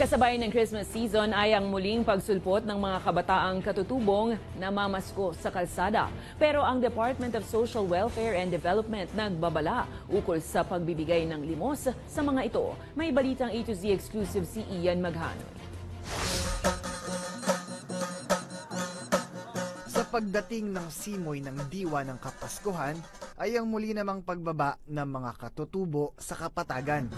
Kasabay ng Christmas season ay ang muling pagsulpot ng mga kabataang katutubong na mamasko sa kalsada. Pero ang Department of Social Welfare and Development nagbabala ukol sa pagbibigay ng limos sa mga ito. May balitang A to Z exclusive si Ian Maghanoy. Sa pagdating ng simoy ng diwa ng Kapaskuhan ay ang muli namang pagbaba ng mga katutubo sa kapatagan.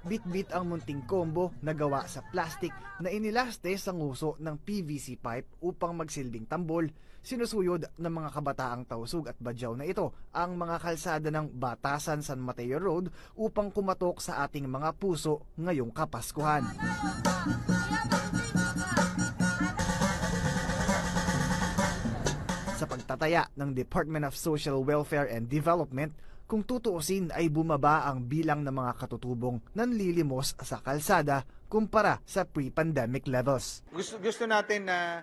Bit-bit ang munting kombo na gawa sa plastic na inilaste sa nguso ng PVC pipe upang magsilbing tambol. Sinusuyod ng mga kabataang Tausug at Badyaw na ito ang mga kalsada ng Batasan San Mateo Road upang kumatok sa ating mga puso ngayong Kapaskuhan. Sa pagtataya ng Department of Social Welfare and Development, kung tutuusin ay bumaba ang bilang ng mga katutubong nanlilimos sa kalsada kumpara sa pre-pandemic levels. Gusto natin na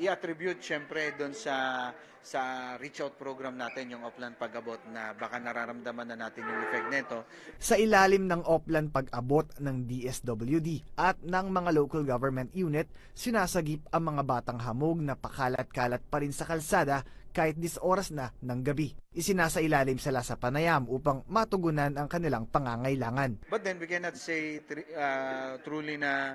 i-attribute syempre doon sa reach out program natin, yung Oplan Pag-abot, na baka nararamdaman na natin yung effect nito. Sa ilalim ng Oplan Pag-abot ng DSWD at ng mga local government unit, sinasagip ang mga batang hamog na pakalat-kalat pa rin sa kalsada kahit 10 oras na ng gabi. Isinasailalim sila sa panayam upang matugunan ang kanilang pangangailangan. But then we cannot say truly na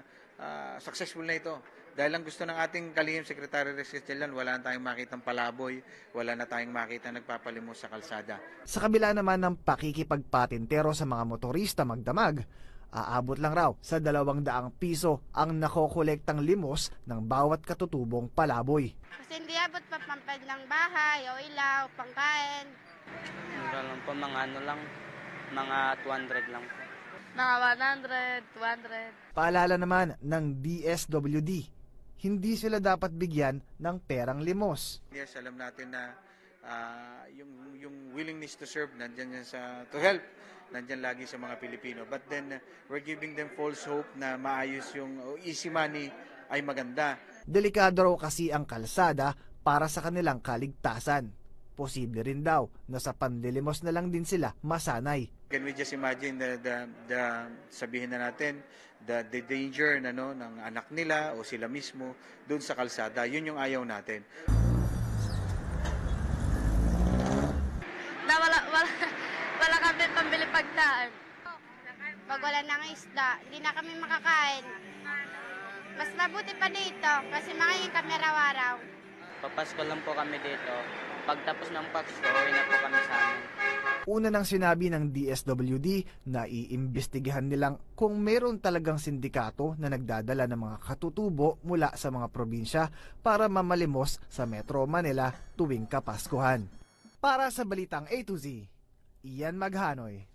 successful na ito. Dahil ang gusto ng ating kalihim Secretary Rex Gatchalian, wala na tayong makitang palaboy, wala na tayong makita nagpapalimos sa kalsada. Sa kabila naman ng pakikipagpatintero sa mga motorista magdamag, aabot lang raw sa 200 piso ang nakokolektang limos ng bawat katutubong palaboy. Kasi hindi abot pa pampad ng bahay, o ilaw, pangkain. Mura lang po, mga 200 lang po. Mga 100, 200. Paalala naman ng DSWD, hindi sila dapat bigyan ng perang limos. Yes, alam natin na yung willingness to serve nandiyan to help, nandiyan lagi sa mga Pilipino. But then we're giving them false hope na maayos yung easy money ay maganda. Delikado raw kasi ang kalsada para sa kanilang kaligtasan. Posible rin daw na sa panlilimos na lang din sila masanay. Can we just imagine sabihin na natin the danger ng anak nila o sila mismo doon sa kalsada? Yun yung ayaw natin. Na wala kami pambili pagdaan. Pag wala nang isda, hindi na kami makakain. Mas mabuti pa dito kasi makain kami araw-araw. Papasko lang po kami dito. Pagtapos ng Pasko, uwi na po kami sa amin. Una nang sinabi ng DSWD na iimbestigahan nilang kung meron talagang sindikato na nagdadala ng mga katutubo mula sa mga probinsya para mamalimos sa Metro Manila tuwing Kapaskuhan. Para sa Balitang A to Z, Ian Maghanoy.